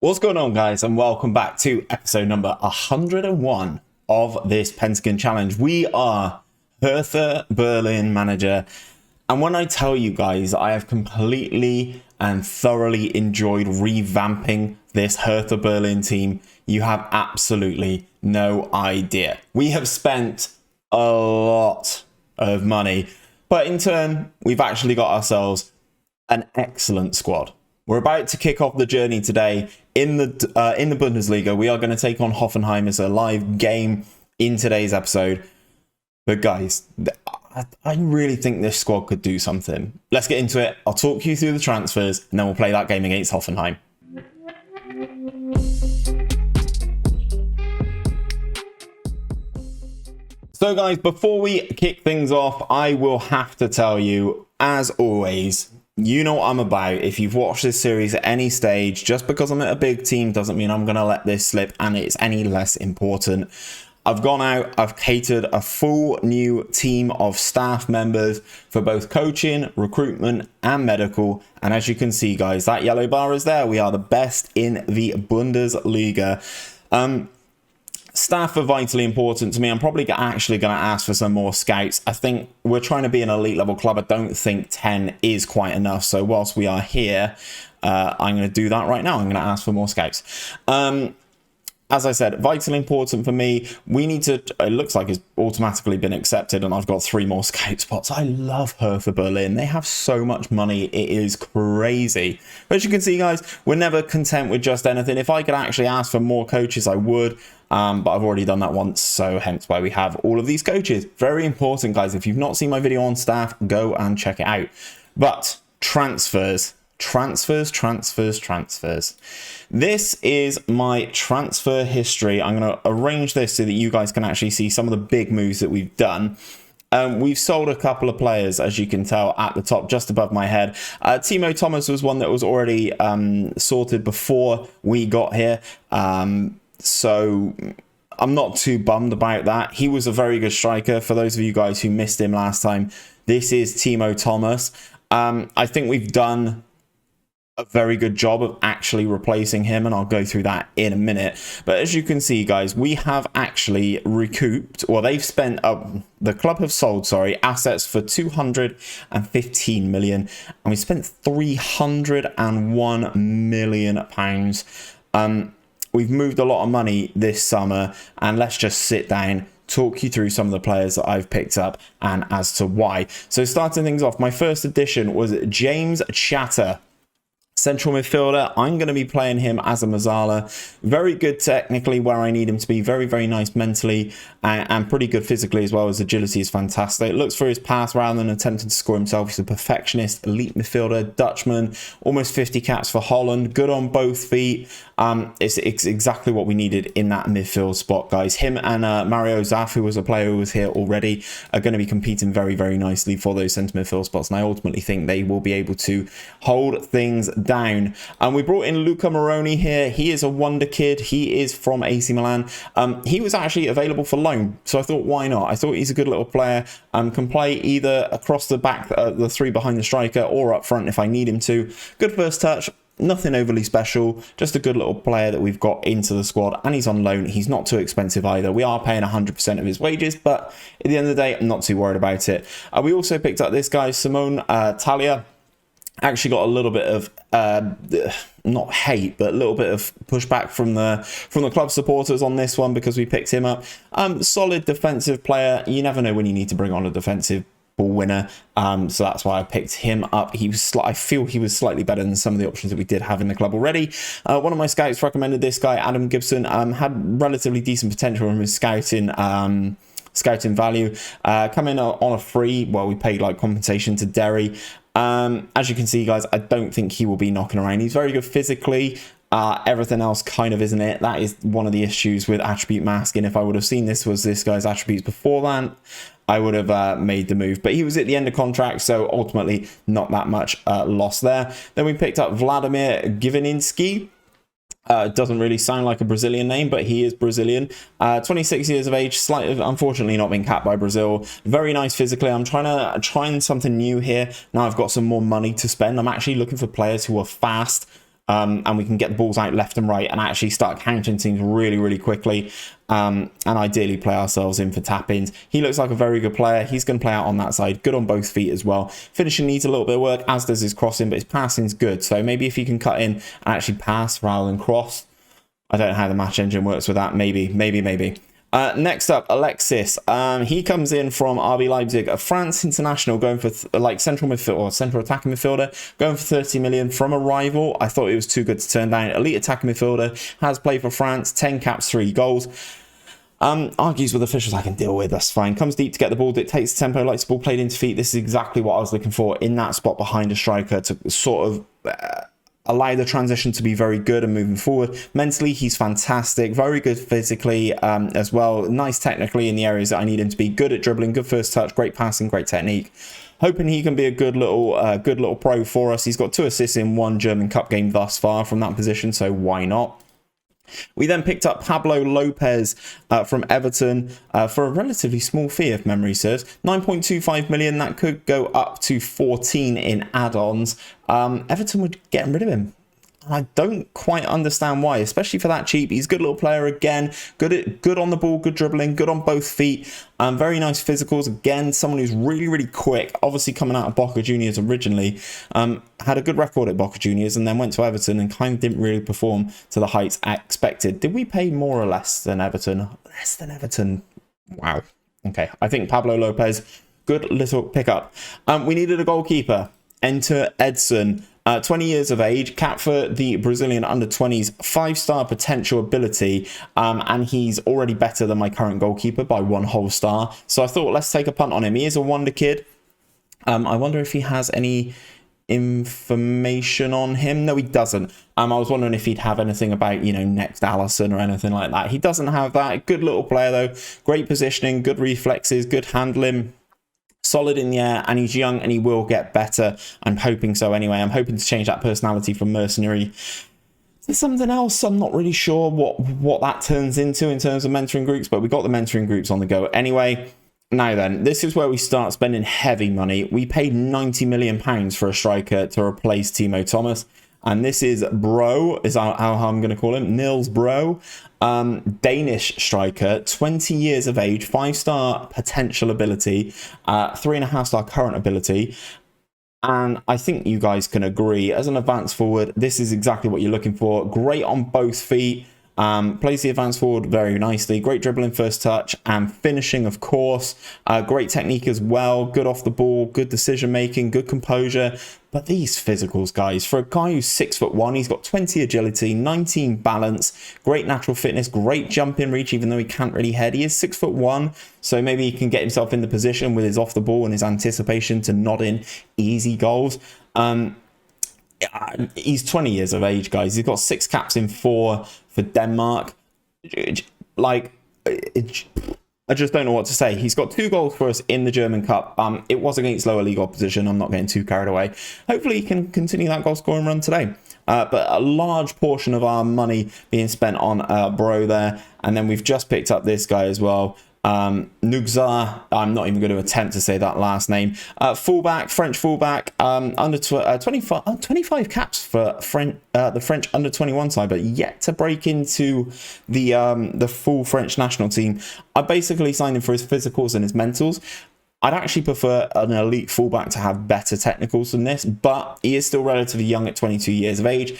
What's going on, guys, and welcome back to episode number 101 of this Pentagon challenge. We are Hertha Berlin manager, and when I tell you guys I have completely and thoroughly enjoyed revamping this Hertha Berlin team, you have absolutely no idea. We have spent a lot of money, but in turn we've actually got ourselves an excellent squad. We're about to kick off the journey today in the Bundesliga. We are going to take on Hoffenheim as a live game in today's episode. But guys, I really think this squad could do something. Let's get into it. I'll talk you through the transfers and then we'll play that game against Hoffenheim. So guys, before we kick things off, I will have to tell you, as always, you know what I'm about. If you've watched this series at any stage, just because I'm at a big team doesn't mean I'm going to let this slip and it's any less important. I've gone out, I've catered a full new team of staff members for both coaching, recruitment and medical. And as you can see, guys, that yellow bar is there. We are the best in the Bundesliga. Staff are vitally important to me. I'm probably actually going to ask for some more scouts. I think we're trying to be an elite level club. I don't think 10 is quite enough. So whilst we are here, I'm going to do that right now. I'm going to ask for more scouts. As I said, vitally important for me. We need to, it looks like it's automatically been accepted and I've got 3 more scout spots. I love Hertha Berlin. They have so much money. It is crazy. But as you can see, guys, we're never content with just anything. If I could actually ask for more coaches, I would. But I've already done that once, so hence why we have all of these coaches. Very important, guys. If you've not seen my video on staff, go and check it out. But transfers. This is my transfer history. I'm going to arrange this so that you guys can actually see some of the big moves that we've done. We've sold a couple of players, as you can tell, at the top, just above my head. Timo Thomas was one that was already sorted before we got here. So I'm not too bummed about that. He was a very good striker. For those of you guys who missed him last time, this is Timo Thomas. I think we've done a very good job of actually replacing him, and I'll go through that in a minute. But as you can see, guys, we have actually recouped, or they've spent, the club have sold, assets for 215 million, and we spent 301 million pounds. We've moved a lot of money this summer, and let's just sit down, talk you through some of the players that I've picked up and as to why. So starting things off, my first addition was James Chatter. Central midfielder. I'm going to be playing him as a Mazzala. Very good technically where I need him to be. Very, very nice mentally and pretty good physically as well. His agility is fantastic. Looks for his pass rather than attempting to score himself. He's a perfectionist, elite midfielder, Dutchman, almost 50 caps for Holland. Good on both feet. It's exactly what we needed in that midfield spot, guys. Him and Mario Zaf, who was a player who was here already, are going to be competing very, very nicely for those centre midfield spots. And I ultimately think they will be able to hold things down. And we brought in Luca Moroni here. He is a wonder kid. He is from AC Milan. He was actually available for loan, so I thought, why not? I thought he's a good little player. Can play either across the back, the 3 behind the striker, or up front if I need him to. Good first touch. Nothing overly special, just a good little player that we've got into the squad, and he's on loan. He's not too expensive either. We are paying 100% of his wages, but at the end of the day, I'm not too worried about it. We also picked up this guy, Simone Talia. Actually got a little bit of not hate, but a little bit of pushback from the club supporters on this one because we picked him up. Solid defensive player. You never know when you need to bring on a defensive ball winner, so that's why I picked him up. I feel he was slightly better than some of the options that we did have in the club already. One of my scouts recommended this guy, Adam Gibson. Had relatively decent potential from his scouting value. Come in on a free. Well, we paid like compensation to Derry. As you can see, guys, I don't think he will be knocking around. He's very good physically. Everything else kind of isn't it. That is one of the issues with attribute masking. If I would have seen this was this guy's attributes before that, I would have made the move. But he was at the end of contract, so ultimately not that much loss there. Then we picked up Vladimir Givininski. Doesn't really sound like a Brazilian name, but he is Brazilian. 26 years of age, slightly, unfortunately not been capped by Brazil. Very nice physically. I'm trying something new here. Now I've got some more money to spend. I'm actually looking for players who are fast, and we can get the balls out left and right and actually start countering teams really, really quickly, and ideally play ourselves in for tap-ins. He looks like a very good player. He's going to play out on that side. Good on both feet as well. Finishing needs a little bit of work, as does his crossing, but his passing's good. So maybe if he can cut in and actually pass rather than cross. I don't know how the match engine works with that. Maybe. Next up, Alexis. He comes in from RB Leipzig, a France international, going for central midfield or central attacking midfielder, going for 30 million from a rival. I thought it was too good to turn down. Elite attacking midfielder, has played for France, 10 caps, 3 goals. Argues with officials, I can deal with, that's fine. Comes deep to get the ball, dictates the tempo, likes the ball played into feet. This is exactly what I was looking for in that spot behind a striker to sort of allow the transition to be very good and moving forward. Mentally, he's fantastic. Very good physically as well. Nice technically in the areas that I need him to be. Good at dribbling, good first touch, great passing, great technique. Hoping he can be a good little pro for us. He's got 2 assists in 1 German Cup game thus far from that position, so why not? We then picked up Pablo Lopez from Everton for a relatively small fee, if memory serves. 9.25 million. That could go up to 14 in add-ons. Everton would get rid of him. I don't quite understand why, especially for that cheap. He's a good little player again, good on the ball, good dribbling, good on both feet, very nice physicals. Again, someone who's really, really quick, obviously coming out of Boca Juniors originally, had a good record at Boca Juniors and then went to Everton and kind of didn't really perform to the heights expected. Did we pay more or less than Everton? Less than Everton. Wow. Okay, I think Pablo Lopez, good little pickup. We needed a goalkeeper. Enter Edson. 20 years of age, cap for the Brazilian under-20s, 5-star potential ability, and he's already better than my current goalkeeper by 1 whole star. So I thought, let's take a punt on him. He is a wonder kid. I wonder if he has any information on him. No, he doesn't. I was wondering if he'd have anything about, next Allison or anything like that. He doesn't have that. Good little player, though. Great positioning, good reflexes, good handling. Solid in the air, and he's young and he will get better. I'm hoping so anyway. I'm hoping to change that personality from mercenary to something else. I'm not really sure what that turns into in terms of mentoring groups, but we got the mentoring groups on the go anyway. Now then, this is where we start spending heavy money. We paid £90 million for a striker to replace Timo Thomas. And this is Bro, is how I'm going to call him, Nils Bro. Danish striker, 20 years of age, 5-star potential ability, 3.5-star current ability. And I think you guys can agree, as an advance forward, this is exactly what you're looking for. Great on both feet. Plays the advance forward very nicely. Great dribbling, first touch, and finishing, of course. Great technique as well. Good off the ball, good decision making, good composure. But these physicals, guys, for a guy who's 6'1", he's got 20 agility, 19 balance, great natural fitness, great jump in reach, even though he can't really head. He is 6'1", so maybe he can get himself in the position with his off the ball and his anticipation to nod in easy goals. He's 20 years of age, guys. He's got 6 caps in 4 for Denmark. I just don't know what to say. He's got 2 goals for us in the German Cup. It was against lower league opposition. I'm not getting too carried away. Hopefully he can continue that goal scoring run today. But a large portion of our money being spent on Bro there. And then we've just picked up this guy as well. Nugzar, I'm not even going to attempt to say that last name. Fullback, French fullback, under 25 caps for the French under 21 side, but yet to break into the full French national team. I basically signed him for his physicals and his mentals. I'd actually prefer an elite fullback to have better technicals than this, but he is still relatively young at 22 years of age.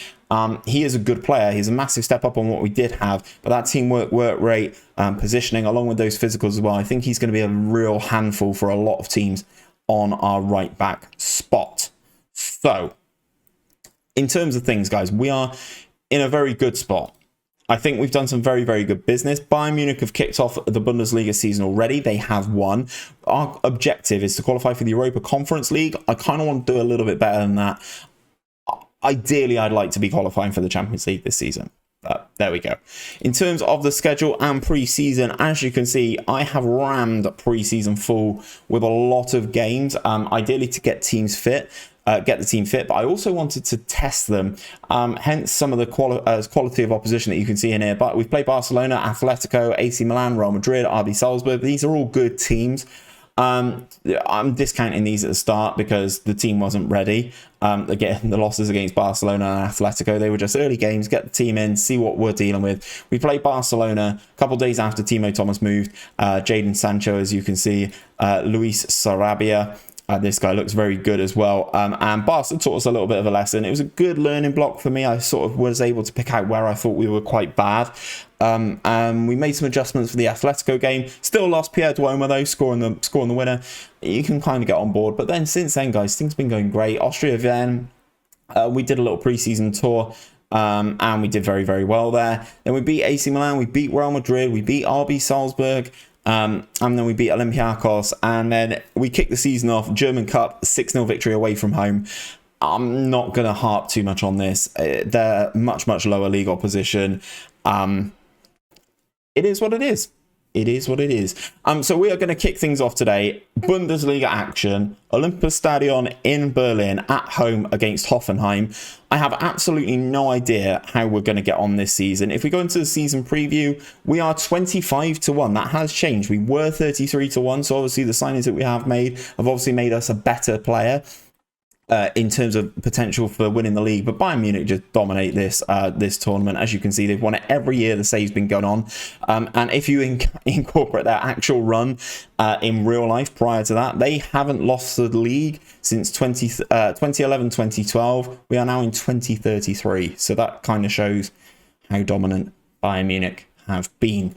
He is a good player. He's a massive step up on what we did have, but that teamwork, work rate, positioning, along with those physicals as well, I think he's going to be a real handful for a lot of teams on our right back spot. So, in terms of things, guys, we are in a very good spot. I think we've done some very, very good business. Bayern Munich have kicked off the Bundesliga season already. They have won. Our objective is to qualify for the Europa Conference League. I kind of want to do a little bit better than that. Ideally, I'd like to be qualifying for the Champions League this season. But there we go. In terms of the schedule and pre-season, as you can see, I have rammed pre-season full with a lot of games, ideally to get teams fit. Get the team fit, but I also wanted to test them, hence some of the quality of opposition that you can see in here. But we've played Barcelona, Atletico, AC Milan, Real Madrid, RB Salzburg. These are all good teams. I'm discounting these at the start because the team wasn't ready. Again, the losses against Barcelona and Atletico, they were just early games, get the team in, see what we're dealing with. We played Barcelona a couple of days after Timo Thomas moved. Jadon Sancho, as you can see, Luis Sarabia. This guy looks very good as well. And Barca taught us a little bit of a lesson. It was a good learning block for me. I sort of was able to pick out where I thought we were quite bad. And we made some adjustments for the Atletico game. Still lost Pierre Duomo though, scoring the winner. You can kind of get on board. But then since then, guys, things have been going great. Austria Vienna, we did a little preseason tour. And we did very, very well there. Then we beat AC Milan, we beat Real Madrid, we beat RB Salzburg. And then we beat Olympiacos, and then we kicked the season off. German Cup, 6-0 victory away from home. I'm not going to harp too much on this. They're much, much lower league opposition. It is what it is. It is what it is. So we are going to kick things off today. Bundesliga action. Olympiastadion in Berlin at home against Hoffenheim. I have absolutely no idea how we're going to get on this season. If we go into the season preview, we are 25-1. That has changed. We were 33-1. So obviously the signings that we have made have obviously made us a better player. In terms of potential for winning the league, but Bayern Munich just dominate this tournament. As you can see, they've won it every year the save's been going on, and if you incorporate their actual run in real life prior to that, they haven't lost the league since 2011-2012. We are now in 2033, so that kind of shows how dominant Bayern Munich have been.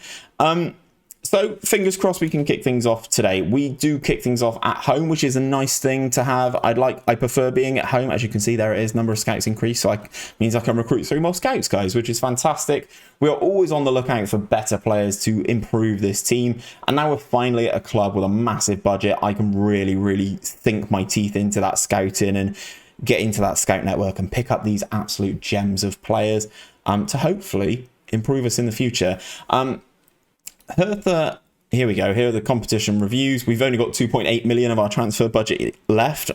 So fingers crossed we can kick things off today. We do kick things off at home, which is a nice thing to have. I prefer being at home. As you can see, there it is, number of scouts increased, so means I can recruit 3 more scouts, guys, which is fantastic. We are always on the lookout for better players to improve this team, and now we're finally at a club with a massive budget. I can really, really sink my teeth into that scouting and get into that scout network and pick up these absolute gems of players to hopefully improve us in the future. Hertha, here we go. Here are the competition reviews. We've only got 2.8 million of our transfer budget left.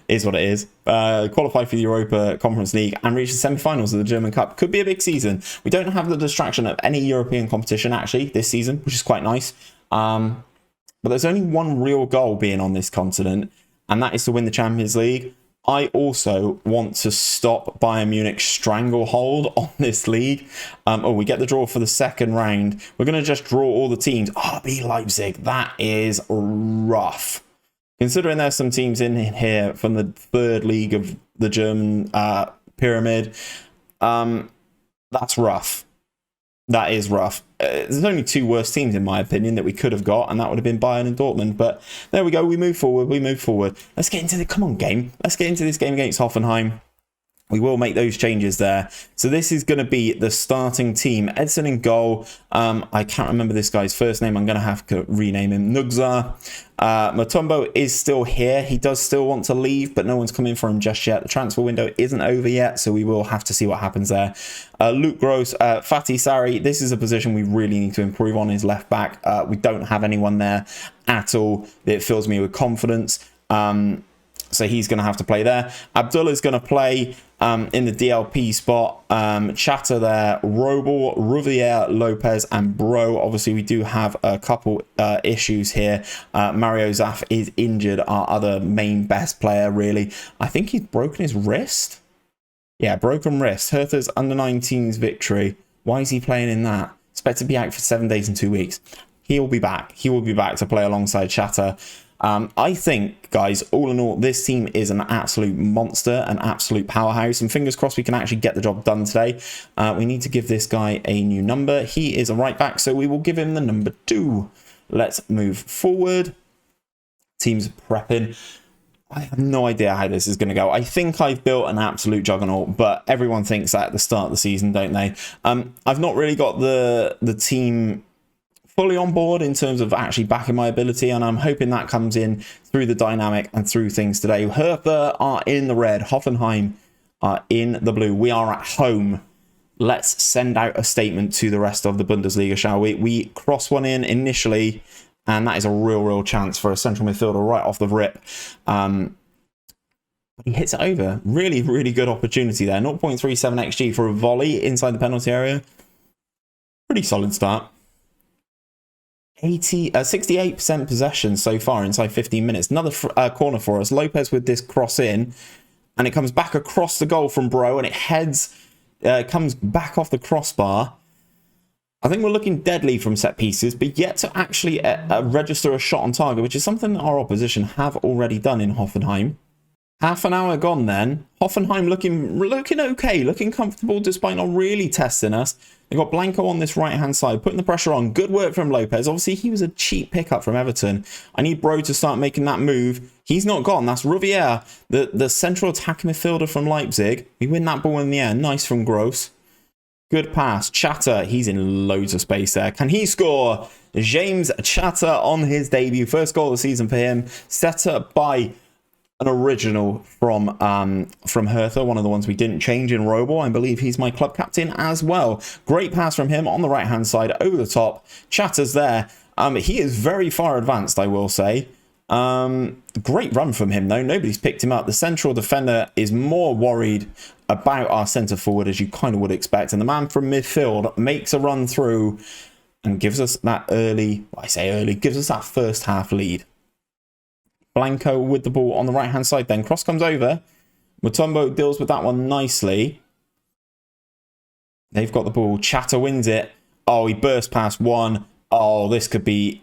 Is what it is. Qualify for the Europa Conference League and reach the semi-finals of the German Cup. Could be a big season. We don't have the distraction of any European competition actually this season, which is quite nice. But there's only one real goal being on this continent, and that is to win the Champions League. I also want to stop Bayern Munich's stranglehold on this league. We get the draw for the second round. We're going to just draw all the teams. RB Leipzig, that is rough. Considering there's some teams in here from the third league of the German pyramid, that's rough. That is rough. There's only 2 worse teams, in my opinion, that we could have got, and that would have been Bayern and Dortmund. But there we go. We move forward. Let's get into the... Come on, game. Let's get into this game against Hoffenheim. We will make those changes there. So this is going to be the starting team. Edson in goal. I can't remember this guy's first name. I'm going to have to rename him. Nugza. Mutombo is still here. He does still want to leave, but no one's come in for him just yet. The transfer window isn't over yet, so we will have to see what happens there. Luke Gross, Fatih Sari. This is a position we really need to improve on, is left back. We don't have anyone there at all. It fills me with confidence. So he's going to have to play there. Abdullah's going to play in the DLP spot. Chatter there. Robel, Ruvier, Lopez, and Bro. Obviously, we do have a couple issues here. Mario Zaf is injured, our other main best player, really. I think he's broken his wrist. Yeah, broken wrist. Hertha's under-19s victory. Why is he playing in that? Expected to be out for 7 days and 2 weeks. He will be back. He will be back to play alongside Chatter. I think, guys, all in all, this team is an absolute monster, an absolute powerhouse, and fingers crossed we can actually get the job done today. We need to give this guy a new number. He is a right back, so we will give him the number 2. Let's move forward. Team's prepping. I have no idea how this is going to go. I think I've built an absolute juggernaut, but everyone thinks that at the start of the season, don't they? I've not really got the team fully on board in terms of actually backing my ability, and I'm hoping that comes in through the dynamic and through things today. Hertha are in the red. Hoffenheim are in the blue. We are at home. Let's send out a statement to the rest of the Bundesliga, shall we? We cross one in initially, and that is a real chance for a central midfielder right off the rip. He hits it over. Really good opportunity there. 0.37 XG for a volley inside the penalty area. Pretty solid start. 68% possession so far inside 15 minutes. Another corner for us. Lopez with this cross in, and it comes back across the goal from Bro, and it heads, comes back off the crossbar. I think we're looking deadly from set pieces, but yet to actually register a shot on target, which is something that our opposition have already done in Hoffenheim. Half an hour gone then. Hoffenheim looking okay, looking comfortable despite not really testing us. They've got Blanco on this right-hand side, putting the pressure on. Good work from Lopez. Obviously, he was a cheap pickup from Everton. I need Bro to start making that move. He's not gone. That's Riviere, the central attacking midfielder from Leipzig. We win that ball in the air. Nice from Gross. Good pass. Chatter, he's in loads of space there. Can he score? James Chatter on his debut. First goal of the season for him. Set up by an original from Hertha, one of the ones we didn't change in Robel. I believe he's my club captain as well. Great pass from him on the right-hand side, over the top. Chatter's there. He is very far advanced, I will say. Great run from him, though. Nobody's picked him up. The central defender is more worried about our centre forward, as you kind of would expect. And the man from midfield makes a run through and gives us that early, well, I say early, gives us that first half lead. Blanco with the ball on the right-hand side then. Cross comes over. Mutombo deals with that one nicely. They've got the ball. Chatter wins it. Oh, he burst past one. Oh, this could be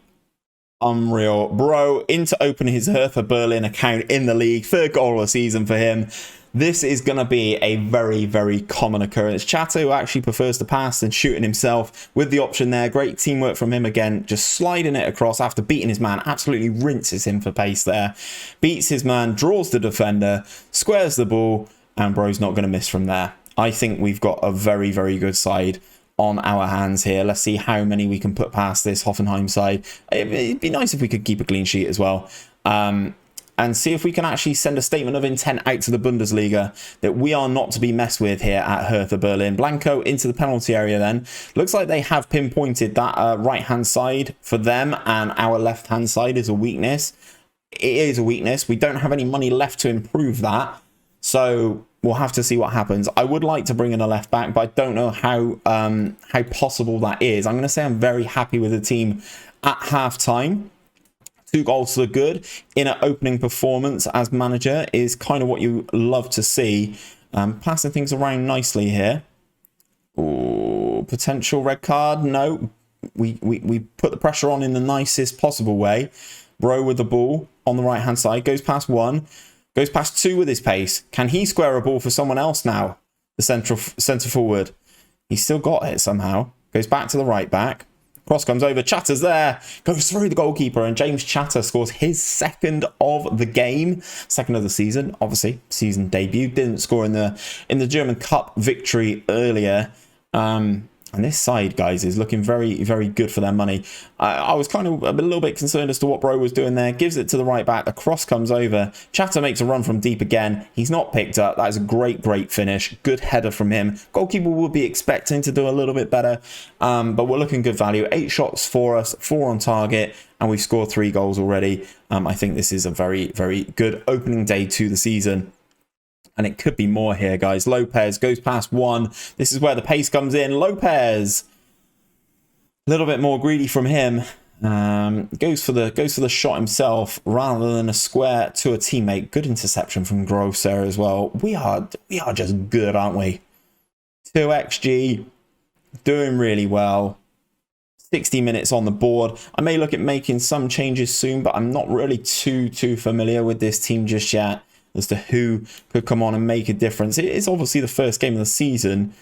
unreal. Bro, in to open his Hertha Berlin account in the league. Third goal of the season for him. This is going to be a very, very common occurrence. Chatter, who actually prefers to pass than shooting himself, with the option there. Great teamwork from him again. Just sliding it across after beating his man. Absolutely rinses him for pace there. Beats his man, draws the defender, squares the ball, and Bro's not going to miss from there. I think we've got a very, very good side on our hands here. Let's see how many we can put past this Hoffenheim side. It'd be nice if we could keep a clean sheet as well. And see if we can actually send a statement of intent out to the Bundesliga that we are not to be messed with here at Hertha Berlin. Blanco into the penalty area then. Looks like they have pinpointed that right-hand side for them, and our left-hand side is a weakness. It is a weakness. We don't have any money left to improve that. So we'll have to see what happens. I would like to bring in a left back, but I don't know how possible that is. I'm going to say I'm very happy with the team at half-time. 2 goals to the good in an opening performance as manager is kind of what you love to see. Passing things around nicely here. Ooh, potential red card. No, we put the pressure on in the nicest possible way. Bro with the ball on the right hand side. Goes past 1. Goes past 2 with his pace. Can he square a ball for someone else now? The centre forward. He's still got it somehow. Goes back to the right back. Cross comes over, Chatter's there, goes through the goalkeeper, and James Chatter scores his second of the game, second of the season, obviously, season debut. Didn't score in the German Cup victory earlier. And this side, guys, is looking very, very good for their money. I was kind of a little bit concerned as to what Bro was doing there. Gives it to the right back. The cross comes over. Chatter makes a run from deep again. He's not picked up. That is a great, great finish. Good header from him. Goalkeeper will be expecting to do a little bit better. But we're looking good value. 8 shots for us, 4 on target. And we've scored 3 goals already. I think this is a very, very good opening day to the season. And it could be more here, guys. Lopez goes past 1. This is where the pace comes in. Lopez, a little bit more greedy from him. Goes for the shot himself rather than a square to a teammate. Good interception from Gross there as well. We are just good, aren't we? 2 XG, doing really well. 60 minutes on the board. I may look at making some changes soon, but I'm not really too familiar with this team just yet as to who could come on and make a difference. It is obviously the first game of the season.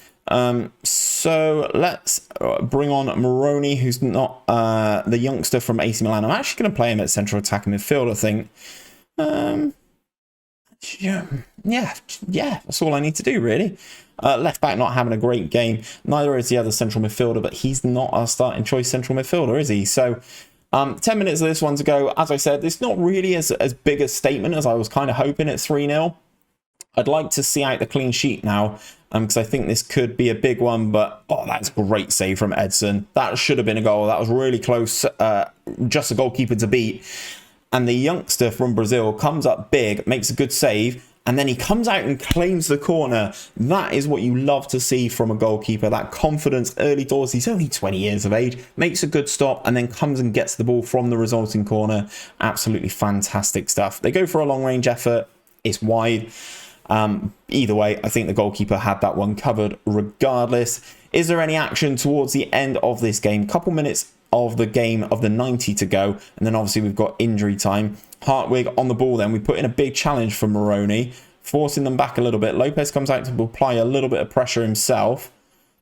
So let's bring on Moroni, who's not the youngster from AC Milan. I'm actually going to play him at central attacking midfield, I think. Yeah, that's all I need to do, really. Left back not having a great game. Neither is the other central midfielder, but he's not our starting choice central midfielder, is he? So 10 minutes of this one to go. As I said, it's not really as big a statement as I was kind of hoping at 3-0. I'd like to see out the clean sheet now, because I think this could be a big one. But, oh, that's a great save from Edson. That should have been a goal. That was really close. Just a goalkeeper to beat. And the youngster from Brazil comes up big, makes a good save. and then he comes out and claims the corner. That is what you love to see from a goalkeeper, that confidence early doors. He's only 20 years of age, makes a good stop, and then comes and gets the ball from the resulting corner. Absolutely fantastic stuff. They go for a long range effort. It's wide. Either way, I think the goalkeeper had that one covered regardless. Is there any action towards the end of this game? Couple minutes of the game of the 90 to go, and then obviously we've got injury time. Hartwig on the ball then. We put in a big challenge for Moroni, forcing them back a little bit. Lopez comes out to apply a little bit of pressure himself.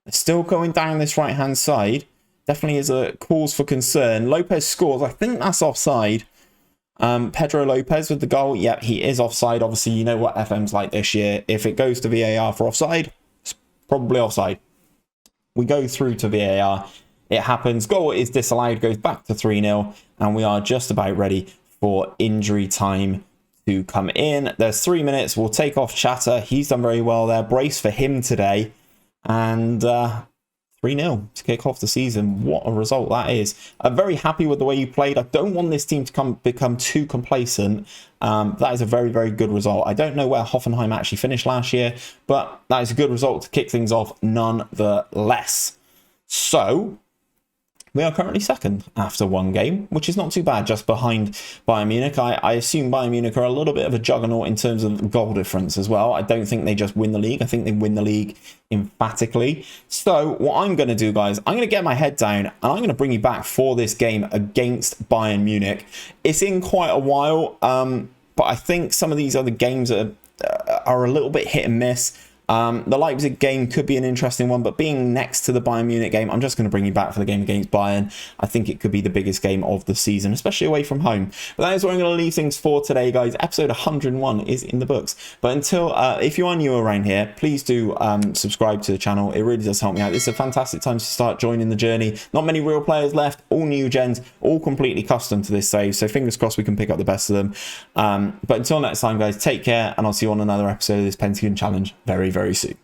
They're still going down this right-hand side. Definitely is a cause for concern. Lopez scores. I think that's offside. Pedro Lopez with the goal. Yep, he is offside. Obviously, you know what FM's like this year. If it goes to VAR for offside, it's probably offside. We go through to VAR. It happens. Goal is disallowed. Goes back to 3-0. And we are just about ready for injury time to come in. There's 3 minutes. We'll take off Chatter. He's done very well there. Brace for him today. And 3-0 to kick off the season. What a result that is. I'm very happy with the way you played. I don't want this team to become too complacent. That is a very, very good result. I don't know where Hoffenheim actually finished last year, but that is a good result to kick things off nonetheless. So we are currently second after one game, which is not too bad, just behind Bayern Munich. I assume Bayern Munich are a little bit of a juggernaut in terms of goal difference as well. I don't think they just win the league. I think they win the league emphatically. So what I'm going to do, guys, I'm going to get my head down and I'm going to bring you back for this game against Bayern Munich. It's in quite a while, but I think some of these other games are a little bit hit and miss. The Leipzig game could be an interesting one, but being next to the Bayern Munich game, I'm just going to bring you back for the game against Bayern. I think it could be the biggest game of the season, especially away from home. But that is where I'm going to leave things for today, guys. Episode 101 is in the books. But until, if you are new around here, please do subscribe to the channel. It really does help me out. It's a fantastic time to start joining the journey. Not many real players left, all new gens, all completely custom to this save. So fingers crossed we can pick up the best of them. But until next time, guys, take care, and I'll see you on another episode of this Pentagon Challenge very, very soon.